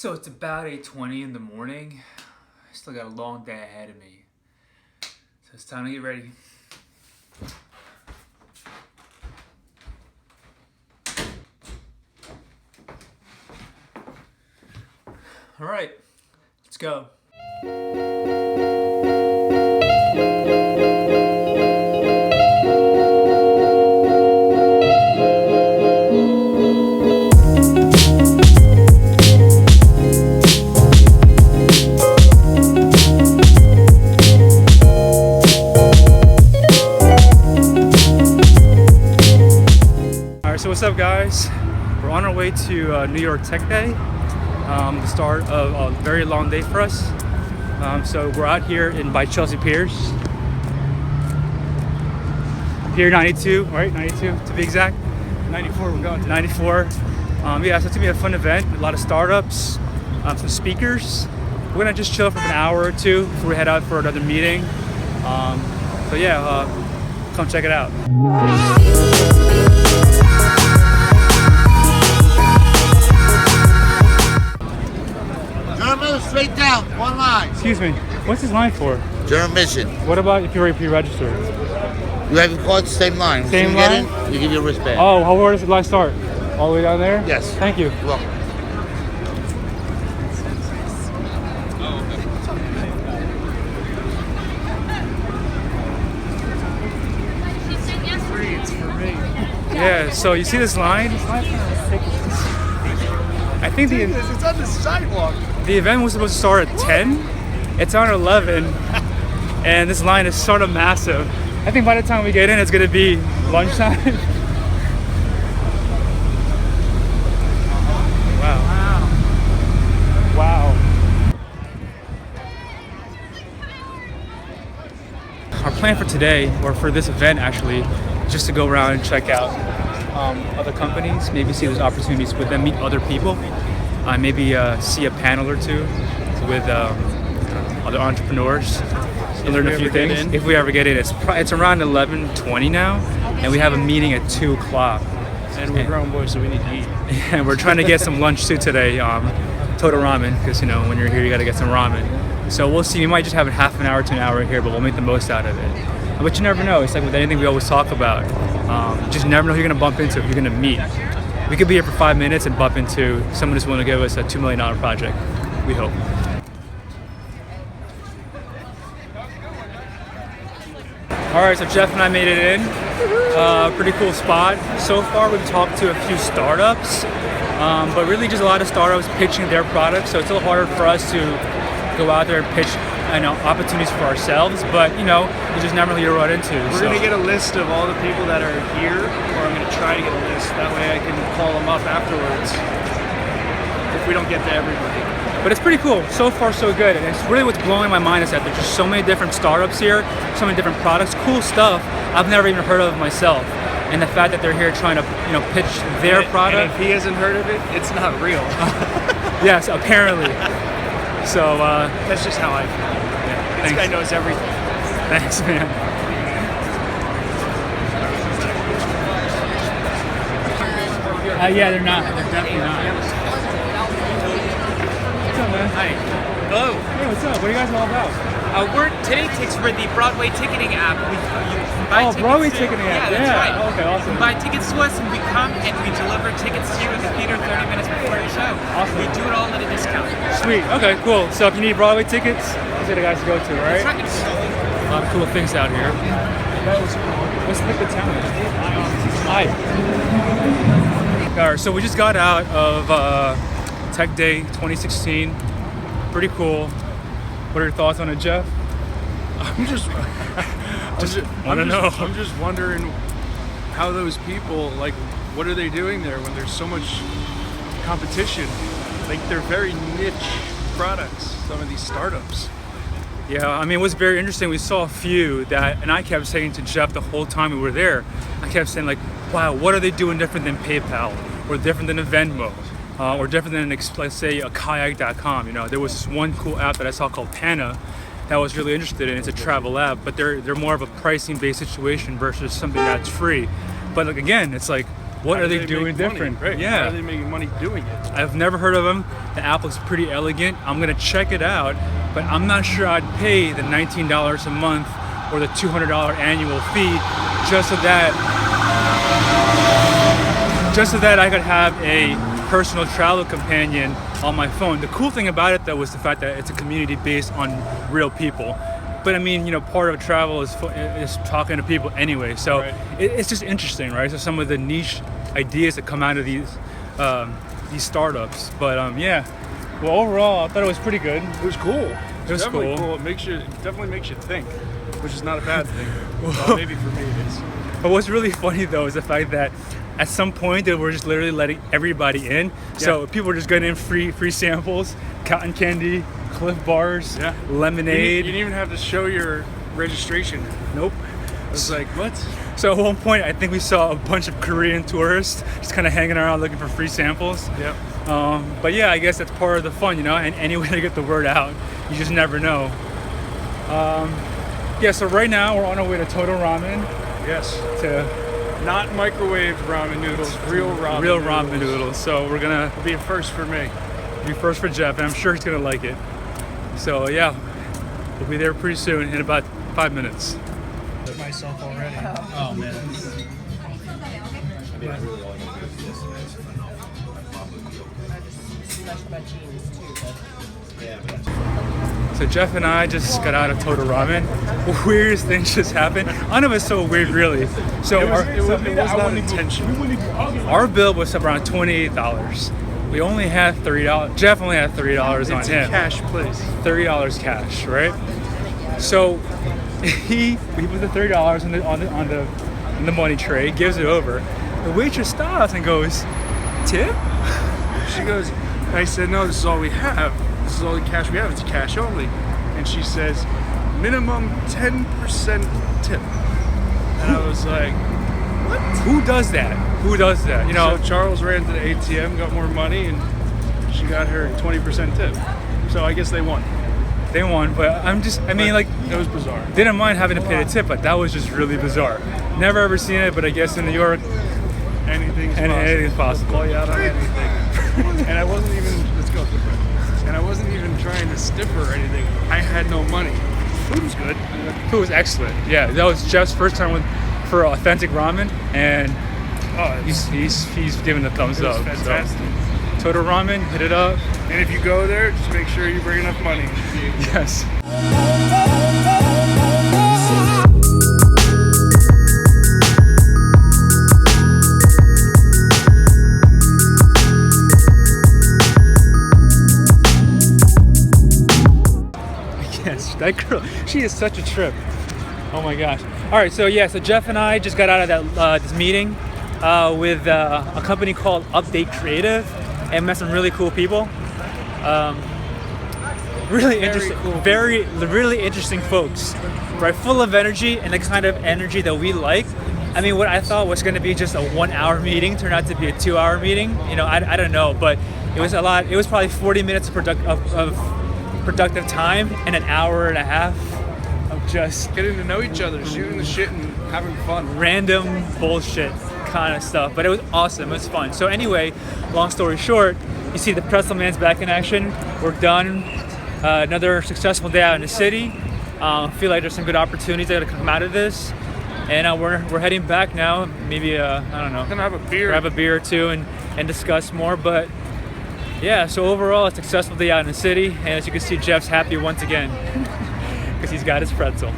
So it's about 8:20 in the morning. I still got a long day ahead of me. So it's time to get ready. All right, let's go. So what's up, guys? We're on our way to New York Tech Day, the start of a very long day for us. So we're out here by Chelsea Piers. Pier 92, right? 92 to be exact. 94, we're going to 94. Yeah, so it's gonna be a fun event. A lot of startups, some speakers. We're gonna just chill for an hour or two before we head out for another meeting. So yeah, come check it out. German, straight down, one line. Excuse me, what's this line for? German mission. What about if you're already pre-registered? You have your card, same line. Same When you line? get in, you give your wristband. Oh, where does the line start? All the way down there? Yes. Thank you. You're welcome. Yeah, so you see this line? This line's kind of ridiculous. I think it's on the sidewalk. the event was supposed to start at 10. It's on 11. And this line is sort of massive. I think by the time we get in, it's going to be lunchtime. Wow. Our plan for today, or for this event actually, is just to go around and check out other companies, maybe see those opportunities with them, meet other people, maybe see a panel or two with other entrepreneurs, and learn a few things. If we ever get in, it's around 11:20 now, and we have a meeting at 2 o'clock. And we're grown boys, so we need to eat. And we're trying to get some lunch too today, Totto Ramen, because you know when you're here you got to get some ramen. So we'll see. We might just have a half an hour to an hour here, but we'll make the most out of it. But you never know. It's like with anything we always talk about. You just never know who you're gonna bump into, who you're gonna meet. We could be here for 5 minutes and bump into someone who's willing to give us a $2 million project. We hope. All right, so Jeff and I made it in. Pretty cool spot. So far, we've talked to a few startups, but really just a lot of startups pitching their products. So it's a little harder for us to go out there and pitch, opportunities for ourselves. But you just never know who you run into. We're going to get a list of all the people that are here, or I'm going to try to get a list. That way I can call them up afterwards if we don't get to everybody. But it's pretty cool. So far, so good. And it's really what's blowing my mind is that there's just so many different startups here, so many different products, cool stuff I've never even heard of myself. And the fact that they're here trying to, pitch their product. And if he hasn't heard of it, it's not real. Yes, apparently. So that's just how I feel. Yeah, this guy knows everything. Thanks, man. Yeah, they're not. They're definitely not. What's up, man? Hi. Hello. Hey, what's up? What are you guys all about? Today takes for the Broadway ticketing app. You can buy tickets Broadway to, ticketing app. Yeah, that's right. Oh, okay, awesome. You can buy tickets to us and we come and we deliver tickets to you in the theater 30 minutes before your show. Awesome. We do it all at a discount. Sweet. Okay, cool. So if you need Broadway tickets, these are the guys to go to, right? That's right. A lot of cool things out here. Let's pick the town. Hi. All right, so we just got out of Tech Day 2016. Pretty cool. What are your thoughts on it, Jeff? I'm just wondering how those people, like, what are they doing there when there's so much competition? Like, they're very niche products, some of these startups. Yeah, I mean, it was very interesting. We saw a few that, and I kept saying to Jeff the whole time we were there, I kept saying like, wow, what are they doing different than PayPal or different than a Venmo? Or different than, let's say, a kayak.com. There was this one cool app that I saw called Pana that I was really interested in. It's a travel app, but they're more of a pricing-based situation versus something that's free. But again, it's like what How are do they doing make money? different? Right. Yeah. How are they making money doing it? I've never heard of them. The app looks pretty elegant. I'm gonna check it out, but I'm not sure I'd pay the $19 a month or the $200 annual fee just so that I could have a personal travel companion on my phone. The cool thing about it though was the fact that it's a community based on real people. But I mean, part of travel is talking to people anyway. So Right. it's just interesting, right? So some of the niche ideas that come out of these startups. But yeah, well, overall, I thought it was pretty good. It was cool. It was definitely cool. It definitely makes you think, which is not a bad thing. Well, maybe for me it is. But what's really funny though is the fact that at some point they were just literally letting everybody in. So people were just getting in free samples, cotton candy, Cliff Bars, lemonade. You didn't even have to show your registration. Nope. It's like, what? So at one point, I think we saw a bunch of Korean tourists just kind of hanging around looking for free samples. Yep. But yeah, I guess that's part of the fun, and any way to get the word out, you just never know. Yeah, so right now we're on our way to Totto Ramen. Yes. To Not microwaved ramen noodles, real ramen noodles. So we're gonna It'll be a first for me. be first for Jeff, and I'm sure he's gonna like it. So yeah, we'll be there pretty soon in about 5 minutes. Myself already. Oh man. So Jeff and I just got out of Totto Ramen. The weirdest thing just happened. None of it's so weird, really. So It was not intentional. our bill was up around $28. We only had $30. Jeff only had $30 on It's a him. cash place. $30 cash, right? So he put the $30 on the money tray, gives it over. The waitress stops and goes, "Tip?" She goes, I said, no, this is all we have. This is all the cash we have. It's cash only. And she says, minimum 10% tip. And I was like, what? Who does that? Who does that? So Charles ran to the ATM, got more money, and she got her 20% tip. So I guess they won. They won, but I mean, like, It was bizarre. didn't mind having to pay the tip, but that was just really bizarre. Never ever seen it, but I guess in New York, anything's possible. Call you out on anything. And I wasn't even, let's go. And I wasn't even trying to stiff her or anything. I had no money. Food was good. Food was excellent. Yeah, that was Jeff's first time for authentic ramen, and he's giving the thumbs It was up. fantastic. So, Totto Ramen, hit it up. And if you go there, just make sure you bring enough money. Yes. Yes, that girl, she is such a trip. Oh my gosh. All right, so Jeff and I just got out of that this meeting with a company called Update Creative, and met some really cool people. Really interesting, really interesting folks, right? Full of energy and the kind of energy that we like. I mean, what I thought was going to be just a 1 hour meeting turned out to be a 2 hour meeting. I don't know, but it was a lot. It was probably 40 minutes of productive time and an hour and a half of just Getting to know each other, shooting the shit and having fun. random bullshit kind of stuff. But it was awesome. It was fun. So anyway, long story short, you see the Pretzel Man's back in action. We're done. Another successful day out in the city. Feel like there's some good opportunities that are gonna come out of this, and we're heading back now. Maybe I don't know. Gonna have a beer. Grab a beer or two and discuss more. But yeah, so overall, a successful day out in the city, and as you can see, Jeff's happy once again because he's got his pretzel.